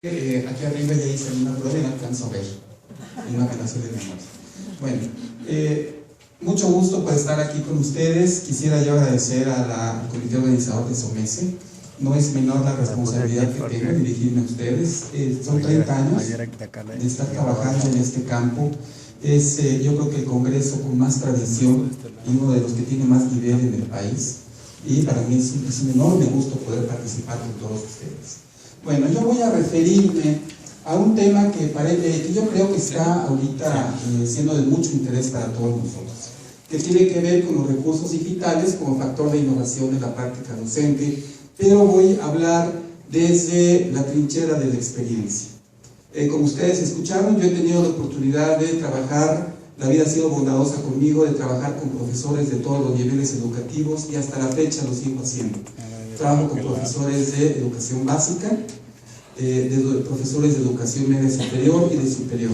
Aquí arriba ya hice una prueba y no alcanzo a ver, y no me la sé de memoria. Bueno, mucho gusto por estar aquí con ustedes. Quisiera yo agradecer al comité organizador de SOMECE. No es menor la responsabilidad que tengo de dirigirme a ustedes. Son 30 años de estar trabajando en este campo. Es yo creo que el congreso con más tradición y uno de los que tiene más nivel en el país. Y para mí es un enorme gusto poder participar con todos ustedes. Bueno, yo voy a referirme a un tema que yo creo que está ahorita siendo de mucho interés para todos nosotros, que tiene que ver con los recursos digitales como factor de innovación en la práctica docente, pero voy a hablar desde la trinchera de la experiencia. Como ustedes escucharon, yo he tenido la oportunidad de trabajar, la vida ha sido bondadosa conmigo, de trabajar con profesores de todos los niveles educativos y hasta la fecha lo sigo haciendo. Trabajo con profesores de educación básica, de profesores de educación media superior y de superior.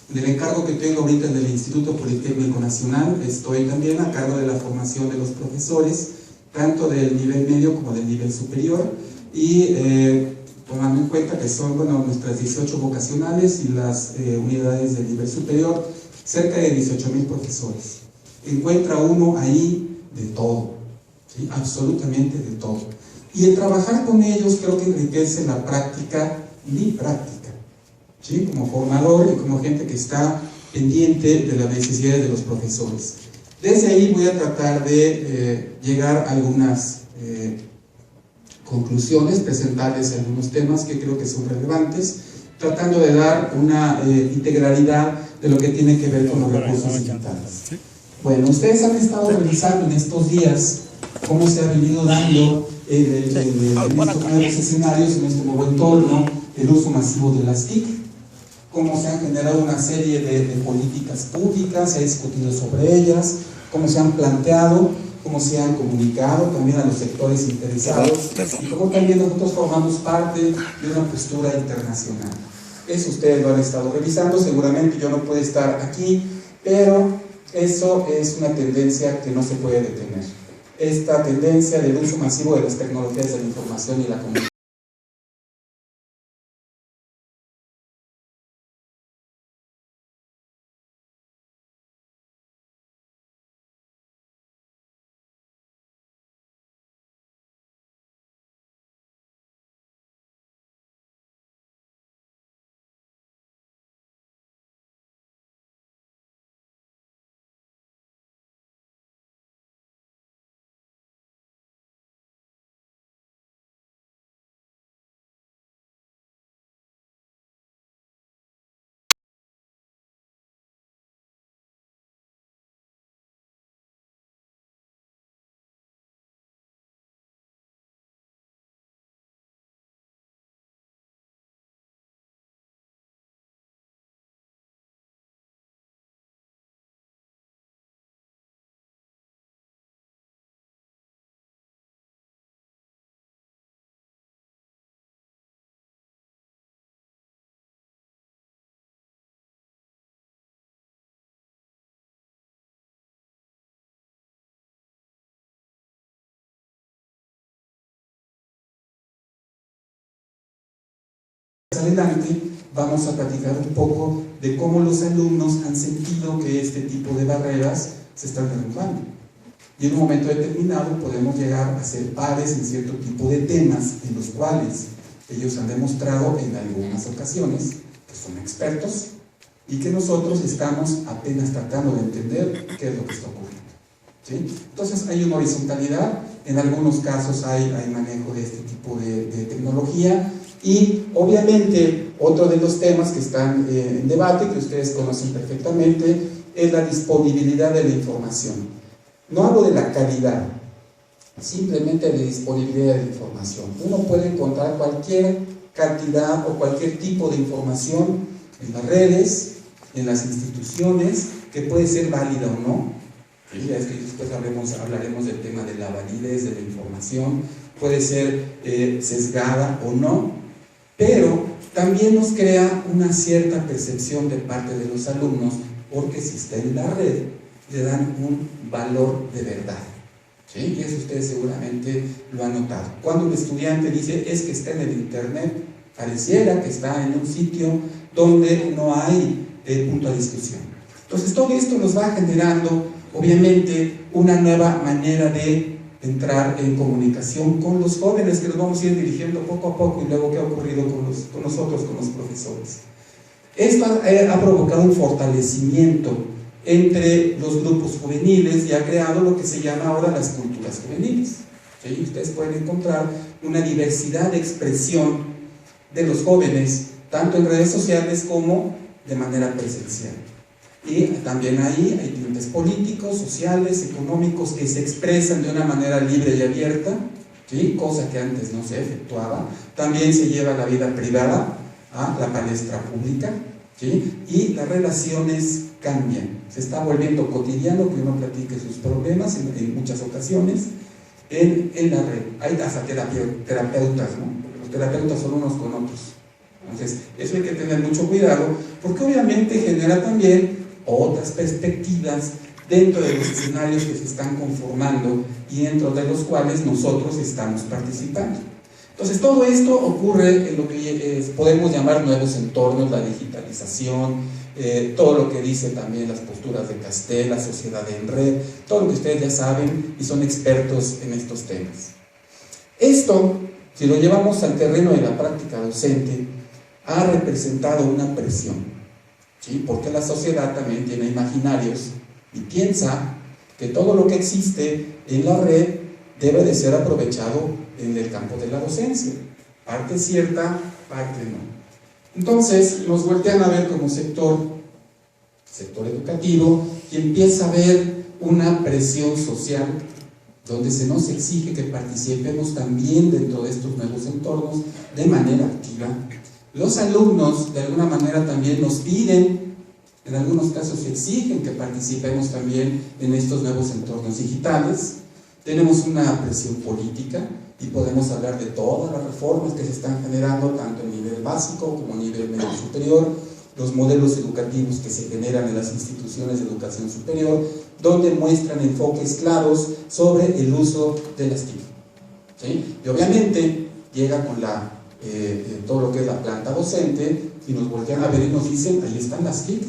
En el encargo que tengo ahorita en el Instituto Politécnico Nacional, estoy también a cargo de la formación de los profesores, tanto del nivel medio como del nivel superior, y tomando en cuenta que son nuestras 18 vocacionales y las unidades del nivel superior, cerca de 18,000 profesores. Encuentra uno ahí de todo, ¿sí? Absolutamente de todo. Y el trabajar con ellos creo que enriquece la práctica, mi práctica, ¿sí? Como formador y como gente que está pendiente de las necesidades de los profesores. Desde ahí voy a tratar de llegar a algunas conclusiones, presentarles algunos temas que creo que son relevantes, tratando de dar una integralidad de lo que tiene que ver con los recursos digitales. Bueno, ustedes han estado revisando en estos días cómo se ha venido dando en estos nuevos escenarios, en este nuevo entorno, el uso masivo de las TIC, cómo se han generado una serie de políticas públicas, se ha discutido sobre ellas, cómo se han planteado, cómo se han comunicado también a los sectores interesados, y cómo también nosotros formamos parte de una postura internacional. Eso ustedes lo han estado revisando, seguramente yo no puedo estar aquí, pero eso es una tendencia que no se puede detener. Esta tendencia del uso masivo de las tecnologías de la información y la comunicación. Adelante vamos a platicar un poco de cómo los alumnos han sentido que este tipo de barreras se están derrumbando. Y en un momento determinado podemos llegar a ser pares en cierto tipo de temas en los cuales ellos han demostrado en algunas ocasiones que son expertos y que nosotros estamos apenas tratando de entender qué es lo que está ocurriendo, ¿sí? Entonces hay una horizontalidad, en algunos casos hay manejo de este tipo de tecnología. Y obviamente otro de los temas que están en debate, que ustedes conocen perfectamente, es la disponibilidad de la información. No hablo de la calidad, simplemente de disponibilidad de la información. Uno puede encontrar cualquier cantidad o cualquier tipo de información en las redes, en las instituciones, que puede ser válida o no. Ya es que después hablaremos del tema de la validez de la información, puede ser sesgada o no, pero también nos crea una cierta percepción de parte de los alumnos, porque si está en la red, le dan un valor de verdad, ¿sí? Y eso ustedes seguramente lo han notado. Cuando un estudiante dice, es que está en el internet, Pareciera que está en un sitio donde no hay punto de discusión. Entonces todo esto nos va generando, obviamente, una nueva manera de entrar en comunicación con los jóvenes, que nos vamos a ir dirigiendo poco a poco, y luego qué ha ocurrido con nosotros, con los profesores. Esto ha provocado un fortalecimiento entre los grupos juveniles y ha creado lo que se llama ahora las culturas juveniles. ¿Sí? Ustedes pueden encontrar una diversidad de expresión de los jóvenes, tanto en redes sociales como de manera presencial. Y también ahí hay tintes políticos, sociales, económicos, que se expresan de una manera libre y abierta, ¿sí? Cosa que antes no se efectuaba. También se lleva la vida privada a la palestra pública, ¿sí? Y las relaciones cambian. Se está volviendo cotidiano que uno platique sus problemas en muchas ocasiones en la red. Hay hasta terapeutas, ¿no? Porque los terapeutas son unos con otros. Entonces, eso hay que tener mucho cuidado, porque obviamente genera también otras perspectivas dentro de los escenarios que se están conformando y dentro de los cuales nosotros estamos participando. Entonces, todo esto ocurre en lo que podemos llamar nuevos entornos, la digitalización, todo lo que dice también las posturas de Castel, la sociedad en red, todo lo que ustedes ya saben y son expertos en estos temas. Esto, si lo llevamos al terreno de la práctica docente, ha representado una presión, ¿sí? Porque la sociedad también tiene imaginarios y piensa que todo lo que existe en la red debe de ser aprovechado en el campo de la docencia, parte cierta, parte no. Entonces nos voltean a ver como sector educativo, y empieza a haber una presión social donde se nos exige que participemos también dentro de estos nuevos entornos de manera activa. Los alumnos de alguna manera también nos piden, en algunos casos exigen que participemos también en estos nuevos entornos digitales. Tenemos una presión política y podemos hablar de todas las reformas que se están generando tanto a nivel básico como a nivel medio superior, los modelos educativos que se generan en las instituciones de educación superior, donde muestran enfoques claros sobre el uso de las TIC, ¿sí? Y obviamente llega con todo lo que es la planta docente y nos voltean a ver y nos dicen, ahí están las TIC,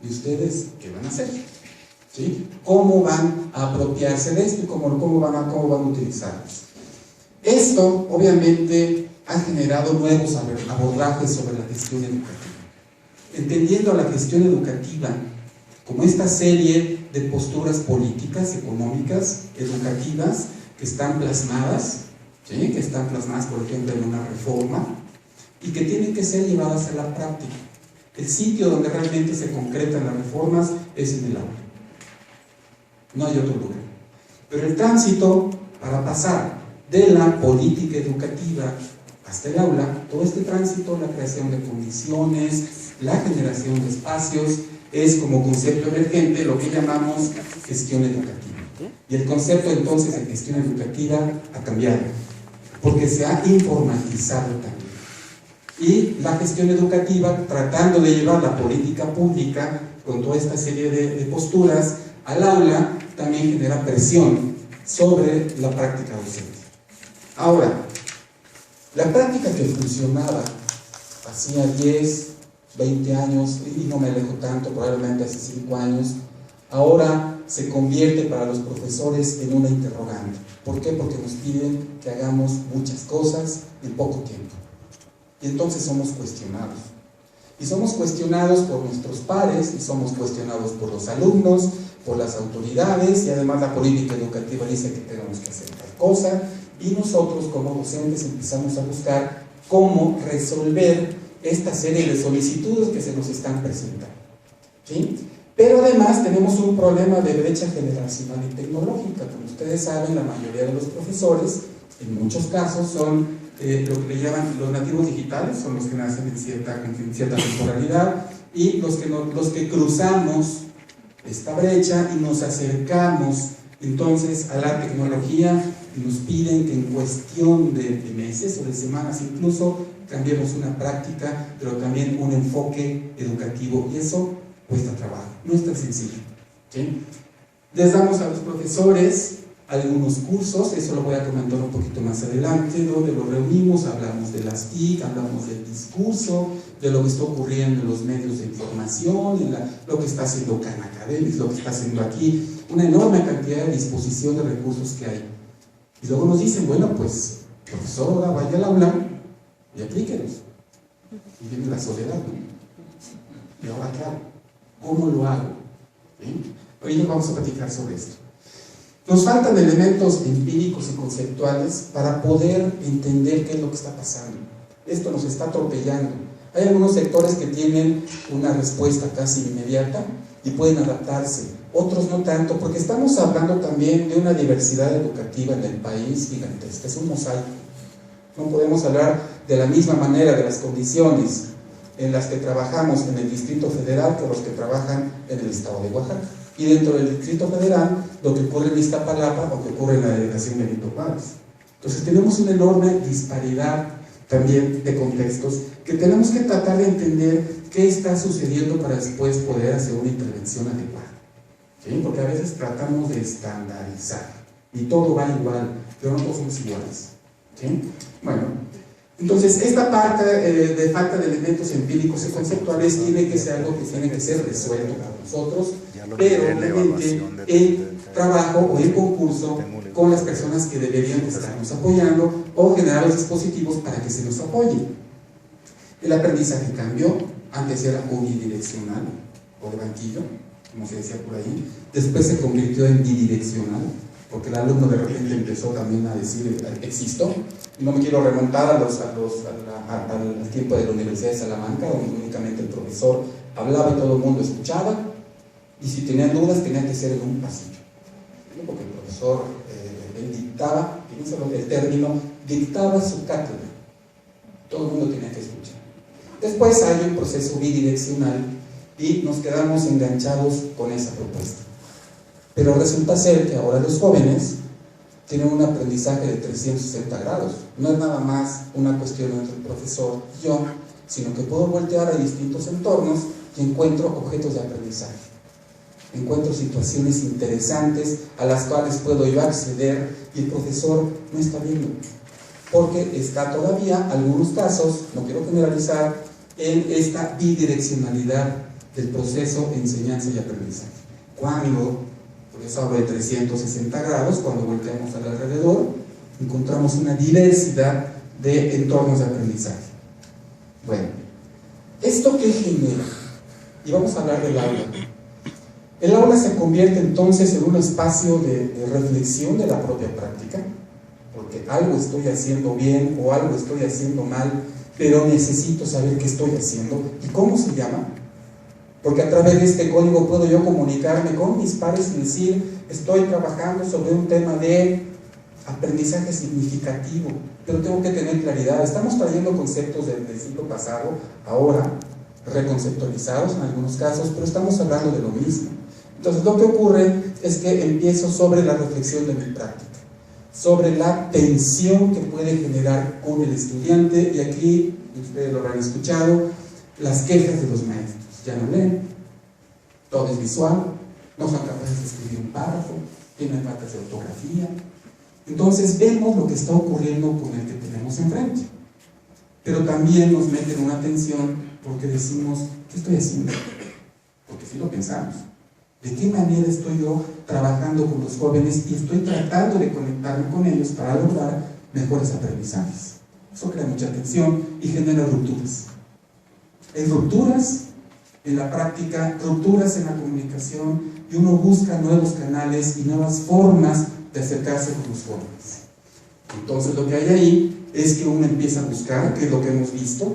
¿y ustedes qué van a hacer? ¿Sí? ¿Cómo van a apropiarse de esto y cómo van a utilizarlas? Esto obviamente ha generado nuevos abordajes sobre la gestión educativa, entendiendo la gestión educativa como esta serie de posturas políticas, económicas, educativas que están plasmadas, ¿sí? Que están plasmadas, por ejemplo, en una reforma y que tienen que ser llevadas a la práctica. El sitio donde realmente se concretan las reformas es en el aula, no hay otro lugar. Pero el tránsito para pasar de la política educativa hasta el aula, todo este tránsito, la creación de condiciones, la generación de espacios, es como concepto emergente lo que llamamos gestión educativa. Y el concepto entonces de gestión educativa ha cambiado, porque se ha informatizado también. Y la gestión educativa, tratando de llevar la política pública con toda esta serie de posturas al aula, también genera presión sobre la práctica docente. Ahora, la práctica que funcionaba hacía 10, 20 años, y no me alejo tanto, probablemente hace 5 años, ahora se convierte para los profesores en una interrogante. ¿Por qué? Porque nos piden que hagamos muchas cosas en poco tiempo. Y entonces somos cuestionados. Y somos cuestionados por nuestros pares, y somos cuestionados por los alumnos, por las autoridades, y además la política educativa dice que tenemos que hacer tal cosa, y nosotros como docentes empezamos a buscar cómo resolver esta serie de solicitudes que se nos están presentando, ¿sí? Pero además tenemos un problema de brecha generacional y tecnológica. Como ustedes saben, la mayoría de los profesores, en muchos casos, son lo que le llaman los nativos digitales, son los que nacen en cierta temporalidad, y los que cruzamos esta brecha y nos acercamos entonces a la tecnología y nos piden que en cuestión de meses o de semanas incluso cambiemos una práctica, pero también un enfoque educativo, y eso cuesta trabajo, no es tan sencillo, ¿sí? Les damos a los profesores algunos cursos, eso lo voy a comentar un poquito más adelante, donde lo reunimos, hablamos de las TIC, hablamos del discurso, de lo que está ocurriendo en los medios de información, lo que está haciendo Khan Academics, lo que está haciendo aquí, una enorme cantidad de disposición de recursos que hay. Y luego nos dicen, bueno, pues, profesor, ahora vaya al aula y aplíquenos. Y viene la soledad, ¿no? ¿Y ahora qué hago? ¿Cómo lo hago? ¿Sí? Hoy vamos a platicar sobre esto. Nos faltan elementos empíricos y conceptuales para poder entender qué es lo que está pasando. Esto nos está atropellando. Hay algunos sectores que tienen una respuesta casi inmediata y pueden adaptarse, otros no tanto, porque estamos hablando también de una diversidad educativa en el país gigantesca, es un mosaico. No podemos hablar de la misma manera de las condiciones en las que trabajamos en el Distrito Federal que los que trabajan en el estado de Oaxaca. Y dentro del Distrito Federal, lo que ocurre en Iztapalapa o que ocurre en la delegación Benito Juárez. Entonces tenemos una enorme disparidad también de contextos que tenemos que tratar de entender qué está sucediendo para después poder hacer una intervención adecuada. ¿Sí? Porque a veces tratamos de estandarizar y todo va igual, pero no todos somos iguales. ¿Sí? Bueno, entonces esta parte de falta de elementos empíricos y conceptuales tiene que ser algo que tiene que ser resuelto por nosotros, pero obviamente el trabajo o el concurso con las personas que deberían estarnos apoyando o generar los dispositivos para que se nos apoye. El aprendizaje cambió, antes era unidireccional o de banquillo, como se decía por ahí, después se convirtió en bidireccional, porque el alumno de repente empezó también a decir existo. No me quiero remontar al tiempo de la Universidad de Salamanca, donde únicamente el profesor hablaba y todo el mundo escuchaba, y si tenían dudas tenía que ser en un pasillo, ¿no? Porque el profesor él dictaba, el término, dictaba su cátedra, todo el mundo tenía que escuchar. Después hay un proceso bidireccional y nos quedamos enganchados con esa propuesta. Pero resulta ser que ahora los jóvenes tienen un aprendizaje de 360 grados. No es nada más una cuestión entre el profesor y yo, sino que puedo voltear a distintos entornos y encuentro objetos de aprendizaje. Encuentro situaciones interesantes a las cuales puedo yo acceder y el profesor no está viendo. Porque está todavía, algunos casos, no quiero generalizar, en esta bidireccionalidad del proceso de enseñanza y aprendizaje. Cuando, por eso hablo de 360 grados, cuando volteamos al alrededor, encontramos una diversidad de entornos de aprendizaje. Bueno, ¿esto qué genera? Y vamos a hablar del aula. El aula se convierte entonces en un espacio de reflexión de la propia práctica, porque algo estoy haciendo bien o algo estoy haciendo mal, pero necesito saber qué estoy haciendo y cómo se llama. Porque a través de este código puedo yo comunicarme con mis pares y decir, estoy trabajando sobre un tema de aprendizaje significativo, pero tengo que tener claridad. Estamos trayendo conceptos del siglo pasado, ahora reconceptualizados en algunos casos, pero estamos hablando de lo mismo. Entonces lo que ocurre es que empiezo sobre la reflexión de mi práctica, sobre la tensión que puede generar con el estudiante, y aquí, ustedes lo habrán escuchado, las quejas de los maestros. Ya no leen, todo es visual, no son capaces de escribir un párrafo, tienen faltas de ortografía. Entonces vemos lo que está ocurriendo con el que tenemos enfrente, pero también nos meten una tensión porque decimos, ¿qué estoy haciendo? Porque sí lo pensamos. ¿De qué manera estoy yo trabajando con los jóvenes y estoy tratando de conectarme con ellos para lograr mejores aprendizajes? Eso crea mucha tensión y genera rupturas. Hay rupturas en la práctica, rupturas en la comunicación, y uno busca nuevos canales y nuevas formas de acercarse con los jóvenes. Entonces lo que hay ahí es que uno empieza a buscar, que es lo que hemos visto.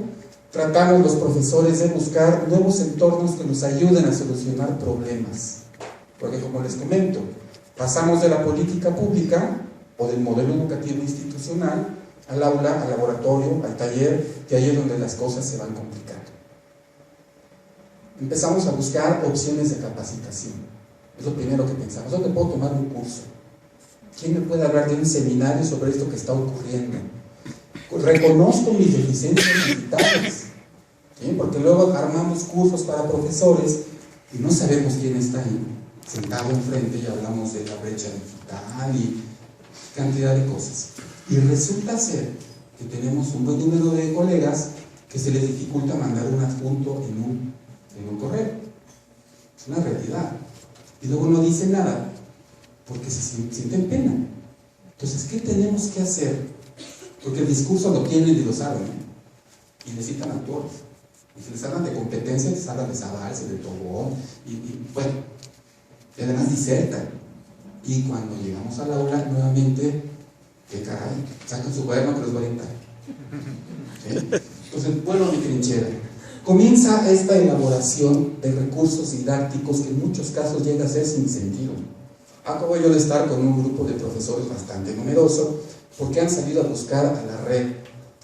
Tratamos los profesores de buscar nuevos entornos que nos ayuden a solucionar problemas, porque como les comento, pasamos de la política pública o del modelo educativo institucional al aula, al laboratorio, al taller, que ahí es donde las cosas se van complicando. Empezamos a buscar opciones de capacitación. Es lo primero que pensamos. ¿Dónde puedo tomar un curso? ¿Quién me puede hablar de un seminario sobre esto que está ocurriendo? Reconozco mis deficiencias digitales, ¿sí? Porque luego armamos cursos para profesores y no sabemos quién está ahí sentado enfrente y hablamos de la brecha digital cantidad de cosas. Y resulta ser que tenemos un buen número de colegas que se les dificulta mandar un adjunto en un correo. Es una realidad. Y luego no dicen nada porque se sienten pena. Entonces, ¿qué tenemos que hacer? Porque el discurso lo tienen y lo saben, ¿eh? Y necesitan actores. Y si les hablan de competencia, les hablan de Zabalza, de Tobón, bueno, y además disertan. Y cuando llegamos al aula, nuevamente, ¿qué caray? Sacan su cuaderno que los va a dictar. ¿Sí? Entonces, vuelvo a mi trinchera. Comienza esta elaboración de recursos didácticos que en muchos casos llega a ser sin sentido. Acabo yo de estar con un grupo de profesores bastante numeroso porque han salido a buscar a la red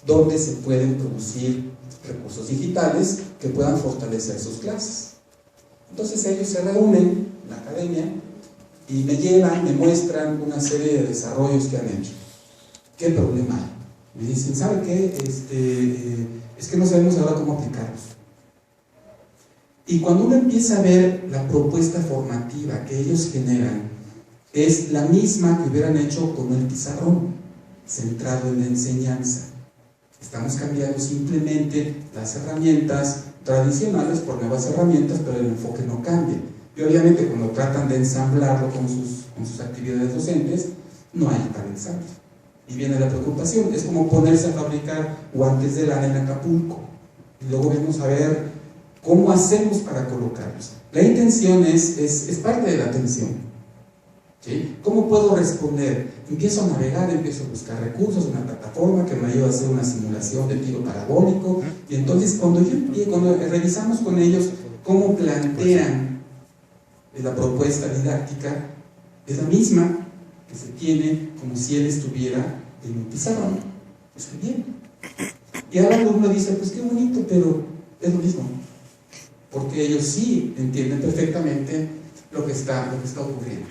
donde se pueden producir recursos digitales que puedan fortalecer sus clases. Entonces ellos se reúnen en la academia y me llevan, me muestran una serie de desarrollos que han hecho. ¿Qué problema hay? Me dicen, ¿sabe qué? Es que no sabemos ahora cómo aplicarlos. Y cuando uno empieza a ver la propuesta formativa que ellos generan, es la misma que hubieran hecho con el pizarrón, centrado en la enseñanza. Estamos cambiando simplemente las herramientas tradicionales por nuevas herramientas, pero el enfoque no cambia. Y obviamente cuando tratan de ensamblarlo con sus actividades docentes, no hay tal ensamble. Y viene la preocupación, es como ponerse a fabricar guantes de lana en Acapulco. Y luego vamos a ver cómo hacemos para colocarlos. La intención es parte de la atención. ¿Sí? ¿Cómo puedo responder? Empiezo a navegar, empiezo a buscar recursos, una plataforma que me ayuda a hacer una simulación de tiro parabólico, y entonces cuando revisamos con ellos cómo plantean la propuesta didáctica, es la misma que se tiene como si él estuviera en un pizarrón escribiendo. Y ahora el alumno dice, pues qué bonito, pero es lo mismo, porque ellos sí entienden perfectamente lo que está ocurriendo.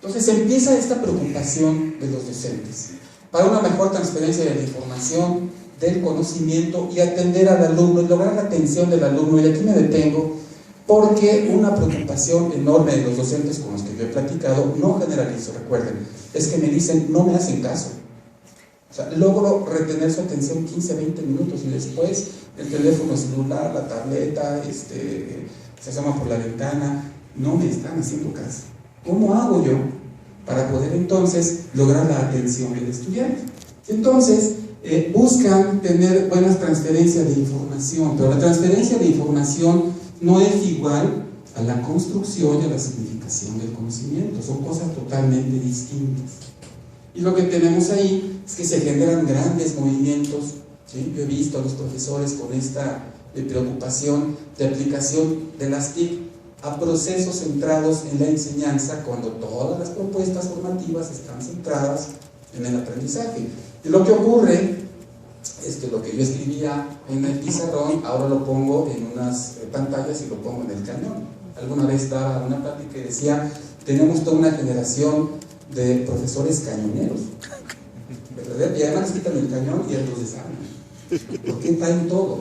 Entonces empieza esta preocupación de los docentes para una mejor transferencia de la información, del conocimiento y atender al alumno y lograr la atención del alumno. Y aquí me detengo porque una preocupación enorme de los docentes con los que yo he platicado, no generalizo, recuerden, es que me dicen, no me hacen caso. O sea, logro retener su atención 15, 20 minutos y después el teléfono celular, la tableta, se asoma por la ventana, no me están haciendo caso. ¿Cómo hago yo para poder entonces lograr la atención del estudiante? Entonces, buscan tener buenas transferencias de información, pero la transferencia de información no es igual a la construcción y a la significación del conocimiento, son cosas totalmente distintas. Y lo que tenemos ahí es que se generan grandes movimientos, ¿sí? Yo he visto a los profesores con esta preocupación de aplicación de las TIC a procesos centrados en la enseñanza, cuando todas las propuestas formativas están centradas en el aprendizaje. Y lo que ocurre es que lo que yo escribía en el pizarrón, ahora lo pongo en unas pantallas y lo pongo en el cañón. Alguna vez daba una plática y decía, tenemos toda una generación de profesores cañoneros, ¿verdad? Y además quitan el cañón y los desarman, porque traen todo.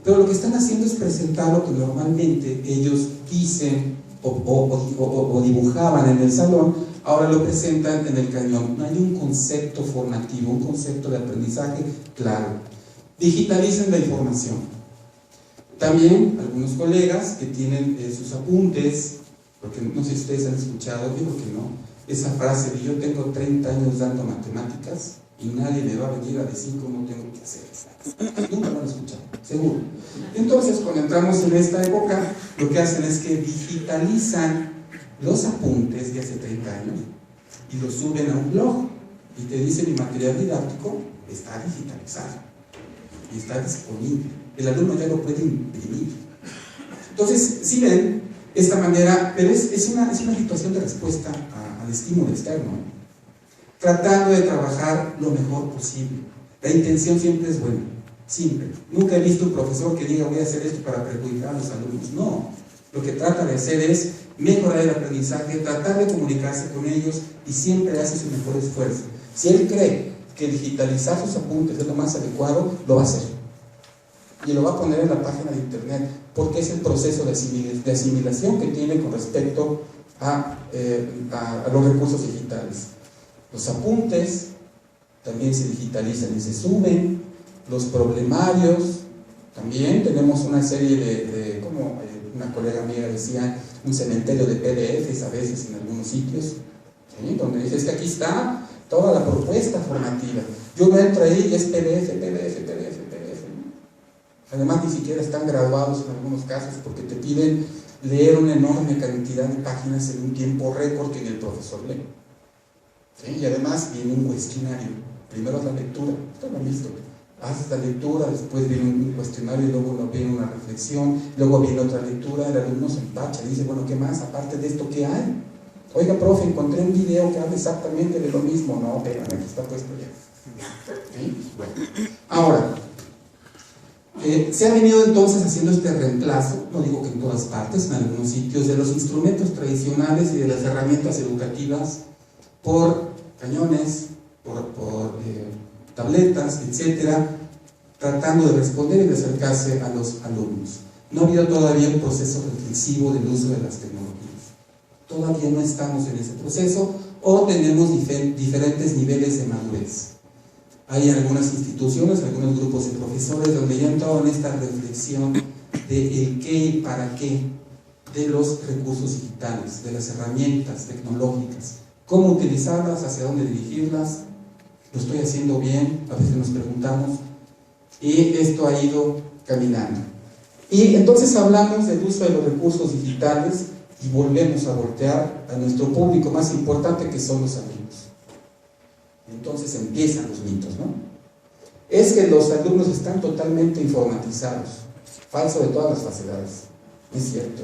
Pero lo que están haciendo es presentar lo que normalmente ellos dicen o dibujaban en el salón, ahora lo presentan en el cañón. No hay un concepto formativo, un concepto de aprendizaje claro. Digitalicen la información. También algunos colegas que tienen sus apuntes, porque no sé si ustedes han escuchado, digo que no, esa frase de yo tengo 30 años dando matemáticas y nadie me va a venir a decir cómo tengo que hacer. Nunca lo han escuchado, seguro. Entonces, cuando entramos en esta época, lo que hacen es que digitalizan los apuntes de hace 30 años y los suben a un blog y te dicen mi material didáctico está digitalizado y está disponible. El alumno ya lo puede imprimir. Entonces, si ven esta manera, pero es una situación de respuesta al estímulo externo, tratando de trabajar lo mejor posible. La intención siempre es buena, siempre. Nunca he visto un profesor que diga voy a hacer esto para perjudicar a los alumnos. No, lo que trata de hacer es mejorar el aprendizaje, tratar de comunicarse con ellos y siempre hace su mejor esfuerzo. Si él cree que digitalizar sus apuntes es lo más adecuado, lo va a hacer. Y lo va a poner en la página de internet, porque es el proceso de asimilación que tiene con respecto a los recursos digitales. Los apuntes también se digitalizan y se suben. Los problemarios, también tenemos una serie como una colega mía decía, un cementerio de PDFs a veces en algunos sitios, ¿sí? Donde dices que aquí está toda la propuesta formativa. Yo me entro ahí y es PDF. Además, ni siquiera están graduados en algunos casos porque te piden leer una enorme cantidad de páginas en un tiempo récord que ni el profesor lee. ¿Sí? Y además viene un cuestionario. Primero es la lectura, ustedes lo han visto. Haces la lectura, después viene un cuestionario, y luego viene una reflexión, luego viene otra lectura, el alumno se empacha y dice, bueno, ¿qué más? Aparte de esto, ¿qué hay? Oiga, profe, encontré un video que habla exactamente de lo mismo. No, espérame, aquí está puesto ya. ¿Sí? Bueno. Ahora, se ha venido entonces haciendo este reemplazo, no digo que en todas partes, en algunos sitios, de los instrumentos tradicionales y de las herramientas educativas por cañones, por tabletas, etcétera, tratando de responder y de acercarse a los alumnos. No ha habido todavía un proceso reflexivo del uso de las tecnologías. Todavía no estamos en ese proceso o tenemos diferentes niveles de madurez. Hay algunas instituciones, algunos grupos de profesores donde ya han entrado en esta reflexión de el qué y para qué de los recursos digitales, de las herramientas tecnológicas, cómo utilizarlas, hacia dónde dirigirlas. ¿Lo estoy haciendo bien? A veces nos preguntamos. Y esto ha ido caminando. Y entonces hablamos del uso de los recursos digitales y volvemos a voltear a nuestro público más importante, que son los alumnos. Entonces empiezan los mitos, ¿no? Es que los alumnos están totalmente informatizados. Falso de todas las facilidades. Es cierto.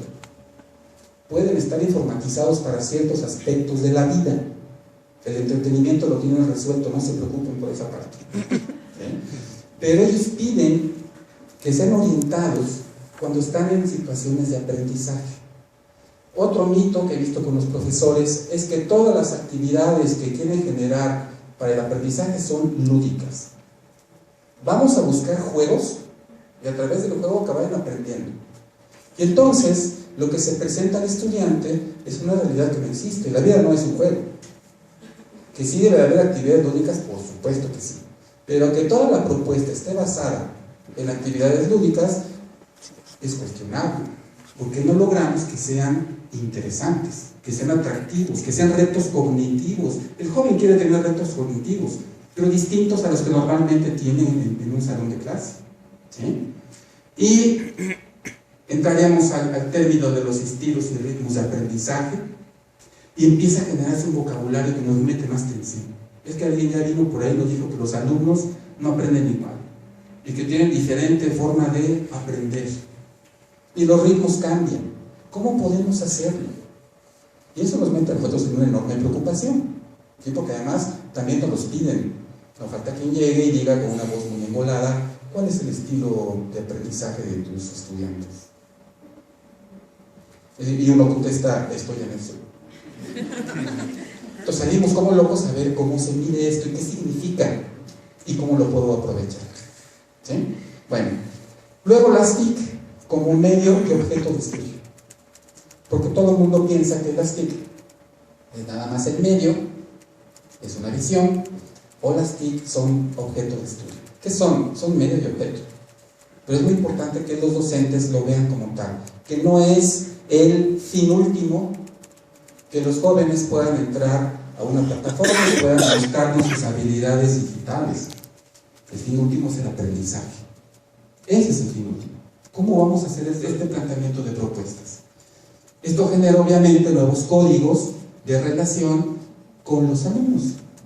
Pueden estar informatizados para ciertos aspectos de la vida. El entretenimiento lo tienen resuelto, no se preocupen por esa parte. ¿Sí? Pero ellos piden que sean orientados cuando están en situaciones de aprendizaje. Otro mito que he visto con los profesores es que todas las actividades que quieren generar para el aprendizaje son lúdicas. Vamos a buscar juegos y a través del juego que vayan aprendiendo. Y entonces, lo que se presenta al estudiante es una realidad que no existe. La vida no es un juego. Que sí debe haber actividades lúdicas, por supuesto que sí. Pero que toda la propuesta esté basada en actividades lúdicas es cuestionable. Porque no logramos que sean interesantes, que sean atractivos, que sean retos cognitivos. El joven quiere tener retos cognitivos, pero distintos a los que normalmente tienen en un salón de clase. ¿Sí? Y entraremos al término de los estilos y ritmos de aprendizaje y empieza a generarse un vocabulario que nos mete más tensión. Es que alguien ya vino por ahí y nos dijo que los alumnos no aprenden igual y que tienen diferente forma de aprender y los ritmos cambian. ¿Cómo podemos hacerlo? Y eso nos mete a nosotros en una enorme preocupación, ¿sí? Porque además también nos los piden. No falta quien llegue y diga con una voz muy embolada cuál es el estilo de aprendizaje de tus estudiantes. Y uno contesta, estoy en eso. Entonces salimos como locos a ver cómo se mide esto y qué significa y cómo lo puedo aprovechar. ¿Sí? Bueno, luego las TIC como un medio y objeto de estudio. Porque todo el mundo piensa que las TIC es nada más el medio, es una visión, o las TIC son objeto de estudio. ¿Qué son? Son medio y objeto. Pero es muy importante que los docentes lo vean como tal, que no es el fin último que los jóvenes puedan entrar a una plataforma y puedan buscar sus habilidades digitales. El fin último es el aprendizaje. Ese es el fin último. ¿Cómo vamos a hacer este planteamiento de propuestas? Esto genera obviamente nuevos códigos de relación con los alumnos.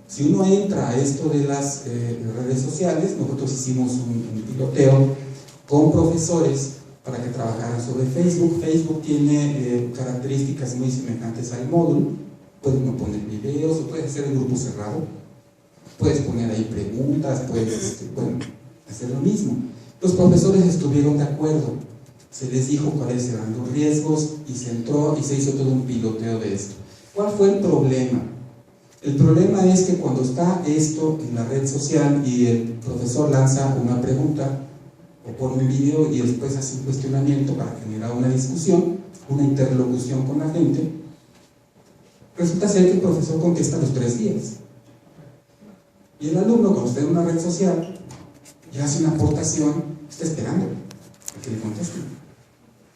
Si uno entra a esto de las redes sociales, nosotros hicimos un piloteo con profesores para que trabajaran sobre Facebook. Facebook tiene características muy semejantes al módulo. Puedes uno poner videos, o puedes hacer un grupo cerrado, puedes poner ahí preguntas, puedes hacer lo mismo. Los profesores estuvieron de acuerdo, se les dijo cuáles eran los riesgos y se entró y se hizo todo un piloteo de esto. ¿Cuál fue el problema? El problema es que cuando está esto en la red social y el profesor lanza una pregunta o pone un video y después hace un cuestionamiento para generar una discusión, una interlocución con la gente, resulta ser que el profesor contesta los 3 días. Y el alumno, cuando está en una red social y hace una aportación, está esperando a que le contesten.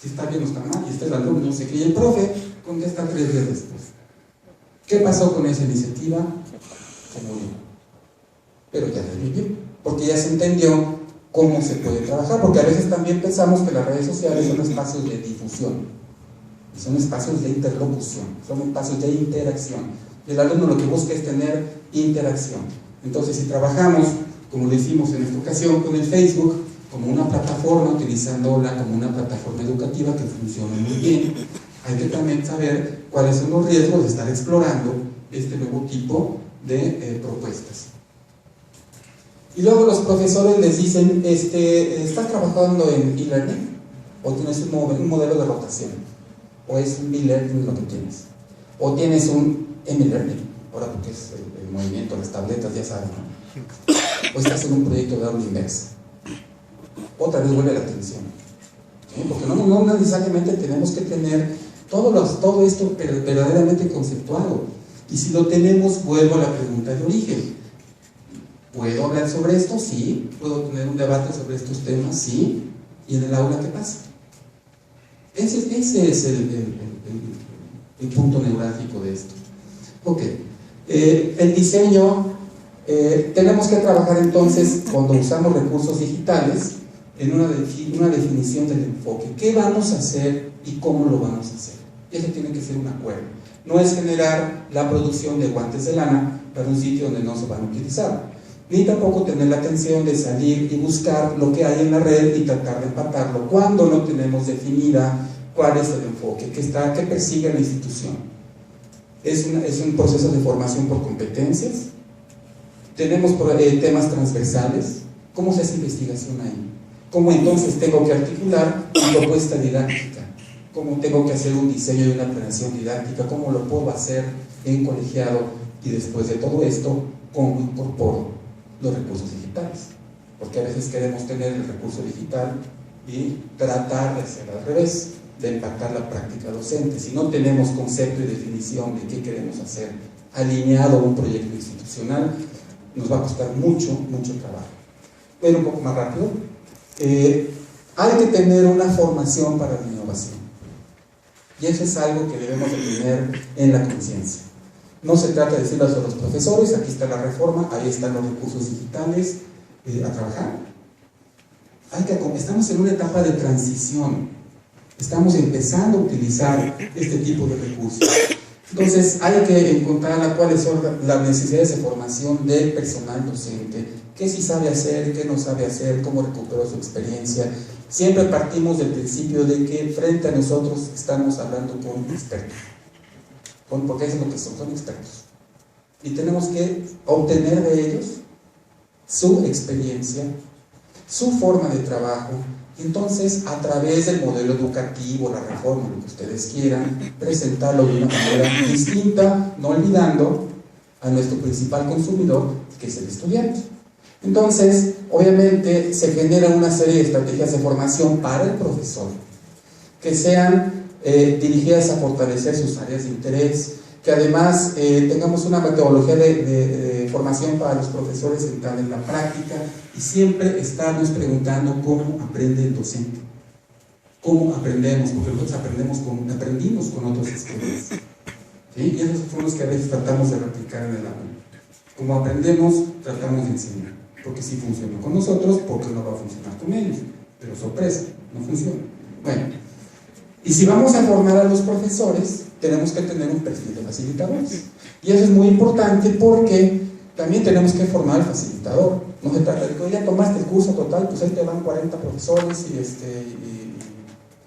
Si está bien o está mal, y está el alumno, no sé qué, y el profe contesta 3 días después. ¿Qué pasó con esa iniciativa? Se murió. Pero ya revivió, porque ya se entendió cómo se puede trabajar, porque a veces también pensamos que las redes sociales son espacios de difusión, y son espacios de interlocución, son espacios de interacción. Y el alumno lo que busca es tener interacción. Entonces, si trabajamos, como lo hicimos en esta ocasión con el Facebook, como una plataforma, utilizándola como una plataforma educativa que funciona muy bien, hay que también saber cuáles son los riesgos de estar explorando este nuevo tipo de propuestas. Y luego los profesores les dicen, ¿estás trabajando en e-learning? ¿O tienes un modelo de rotación? ¿O es un e-learning lo que tienes? ¿O tienes un m-learning? Ahora porque es el movimiento, las tabletas, ya saben, ¿no? ¿O estás en un proyecto de aula inversa? Otra vez vuelve la atención, ¿sí? Porque no necesariamente tenemos que tener todo esto verdaderamente conceptuado. Y si lo tenemos, vuelvo a la pregunta de origen. ¿Puedo hablar sobre esto? Sí. ¿Puedo tener un debate sobre estos temas? Sí. ¿Y en el aula qué pasa? Ese es el punto neurálgico de esto. Ok. El diseño, tenemos que trabajar entonces, cuando usamos recursos digitales, en una definición del enfoque. ¿Qué vamos a hacer y cómo lo vamos a hacer? Eso tiene que ser un acuerdo. No es generar la producción de guantes de lana para un sitio donde no se van a utilizar. Ni tampoco tener la atención de salir y buscar lo que hay en la red y tratar de empatarlo cuando no tenemos definida cuál es el enfoque que persigue la institución. Es un proceso de formación por competencias. Tenemos temas transversales. ¿Cómo se hace investigación ahí? ¿Cómo entonces tengo que articular una propuesta didáctica? ¿Cómo tengo que hacer un diseño de una planeación didáctica? ¿Cómo lo puedo hacer en colegiado? Y después de todo esto, ¿cómo incorporo los recursos digitales? Porque a veces queremos tener el recurso digital y tratar de hacer al revés, de empatar la práctica docente. Si no tenemos concepto y definición de qué queremos hacer alineado a un proyecto institucional, nos va a costar mucho trabajo. Bueno, un poco más rápido. Hay que tener una formación para la innovación. Y eso es algo que debemos de tener en la conciencia. No se trata de decirle a los profesores, aquí está la reforma, ahí están los recursos digitales, a trabajar. Estamos en una etapa de transición. Estamos empezando a utilizar este tipo de recursos. Entonces hay que encontrar cuáles son las necesidades de formación del personal docente, qué sí sabe hacer, qué no sabe hacer, cómo recuperó su experiencia. Siempre partimos del principio de que frente a nosotros estamos hablando con expertos, porque es lo que son expertos. Y tenemos que obtener de ellos su experiencia, su forma de trabajo. Entonces, a través del modelo educativo, la reforma, lo que ustedes quieran, presentarlo de una manera distinta, no olvidando a nuestro principal consumidor, que es el estudiante. Entonces, obviamente, se generan una serie de estrategias de formación para el profesor, que sean dirigidas a fortalecer sus áreas de interés, que además tengamos una metodología de formación para los profesores centrada en la práctica, y siempre estarnos preguntando cómo aprende el docente, cómo aprendemos, porque nosotros aprendimos con otros esquemas, ¿sí? Y esos son los que a veces tratamos de replicar en el aula. Como aprendemos, tratamos de enseñar, porque sí funciona con nosotros, porque no va a funcionar con ellos, pero sorpresa, no funciona. Bueno, y si vamos a formar a los profesores, tenemos que tener un perfil de facilitadores, y eso es muy importante porque también tenemos que formar al facilitador. No se trata de que ya tomaste el curso total, pues ahí te van 40 profesores y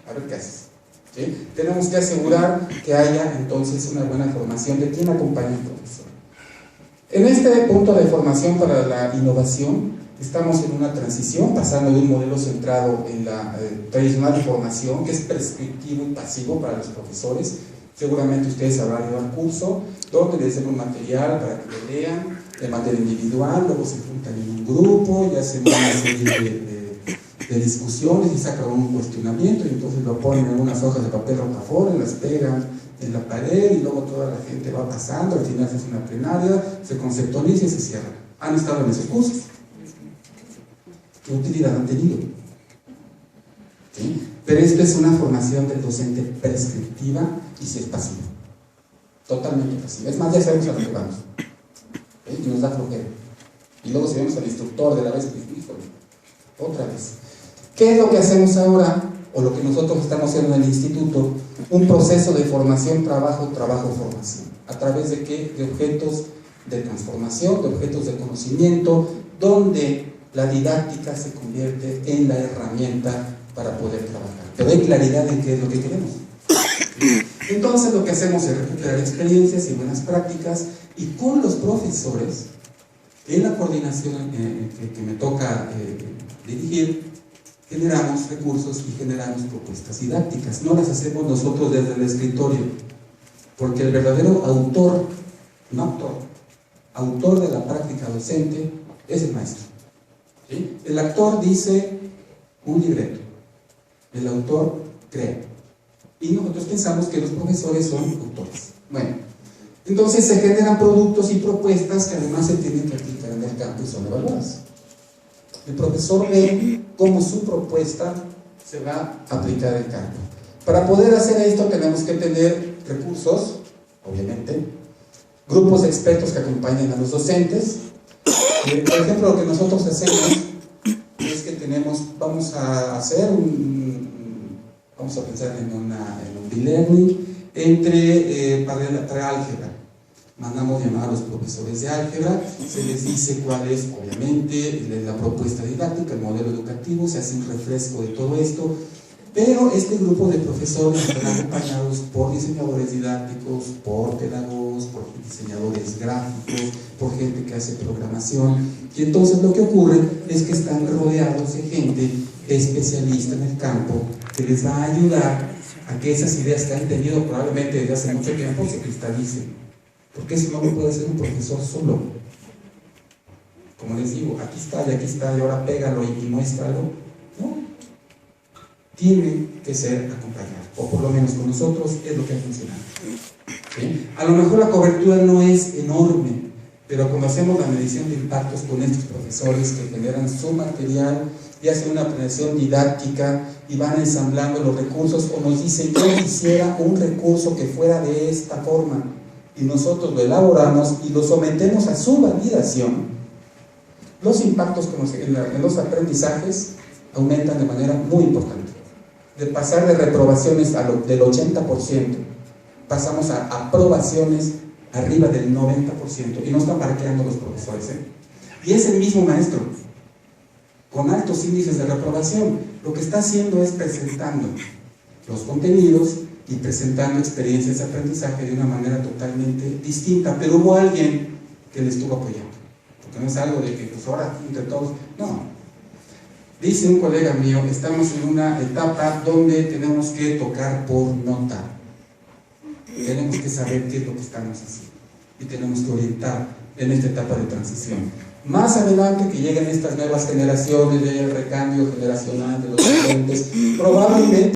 a ver qué haces, ¿sí? Tenemos que asegurar que haya entonces una buena formación de quien acompaña al profesor. En este punto de formación para la innovación, estamos en una transición, pasando de un modelo centrado en la tradicional de formación, que es prescriptivo y pasivo para los profesores. Seguramente ustedes habrán ido al curso, donde les den un material para que lo lean, de manera individual, luego se juntan en un grupo y hacen una serie de discusiones y sacan un cuestionamiento, y entonces lo ponen en unas hojas de papel rocafort, las pegan en la pared, y luego toda la gente va pasando, al final se hace una plenaria, se conceptualiza y se cierra. han estado en esos cursos. ¿Qué utilidad han tenido? ¿Sí? Pero esto es una formación del docente prescriptiva y si es pasiva. Totalmente pasiva. Es más, ya sabemos a lo que vamos. Y nos da flojera. Y luego si vemos al instructor de la vez, híjole, otra vez. ¿Qué es lo que hacemos ahora? O lo que nosotros estamos haciendo en el instituto, un proceso de formación, trabajo, formación. ¿A través de qué? De objetos de transformación, de objetos de conocimiento, donde la didáctica se convierte en la herramienta para poder trabajar. Pero hay claridad en qué es lo que queremos. Entonces lo que hacemos es recuperar experiencias y buenas prácticas, y con los profesores, en la coordinación que me toca dirigir, generamos recursos y generamos propuestas didácticas. No las hacemos nosotros desde el escritorio, porque el verdadero autor de la práctica docente es el maestro. ¿Sí? El actor dice un libreto, el autor crea, y nosotros pensamos que los profesores son autores. Bueno, entonces se generan productos y propuestas que además se tienen que aplicar en el campo y son evaluadas. El profesor ve cómo su propuesta se va a aplicar en el campo. Para poder hacer esto tenemos que tener recursos, obviamente, grupos de expertos que acompañen a los docentes. Por ejemplo, lo que nosotros hacemos es que vamos a pensar en un e-learning para álgebra. Mandamos llamar a los profesores de álgebra, se les dice cuál es, obviamente, la propuesta didáctica, el modelo educativo, se hace un refresco de todo esto, pero este grupo de profesores están acompañados por diseñadores didácticos, por pedagogos, por diseñadores gráficos, por gente que hace programación, y entonces lo que ocurre es que están rodeados de gente especialista en el campo que les va a ayudar a que esas ideas que han tenido probablemente desde hace mucho tiempo se cristalicen. Porque eso no lo puede hacer un profesor solo. Como les digo, aquí está, y ahora pégalo y muéstralo. No. Tiene que ser acompañado, o por lo menos con nosotros es lo que ha funcionado. ¿Sí? A lo mejor la cobertura no es enorme, pero cuando hacemos la medición de impactos con estos profesores que generan su material y hacen una planeación didáctica y van ensamblando los recursos, o nos dicen, yo quisiera un recurso que fuera de esta forma, y nosotros lo elaboramos y lo sometemos a su validación, los impactos en los aprendizajes aumentan de manera muy importante. De pasar de reprobaciones del 80%, pasamos a aprobaciones arriba del 90%, y no están parqueando los profesores, y es el mismo maestro con altos índices de reprobación. Lo que está haciendo es presentando los contenidos y presentando experiencias de aprendizaje de una manera totalmente distinta, pero hubo alguien que le estuvo apoyando, porque no es algo de que pues ahora entre todos, no. Dice un colega mío, estamos en una etapa donde tenemos que tocar por nota, tenemos que saber qué es lo que estamos haciendo y tenemos que orientar en esta etapa de transición. Más adelante que lleguen estas nuevas generaciones, el recambio generacional de los docentes, probablemente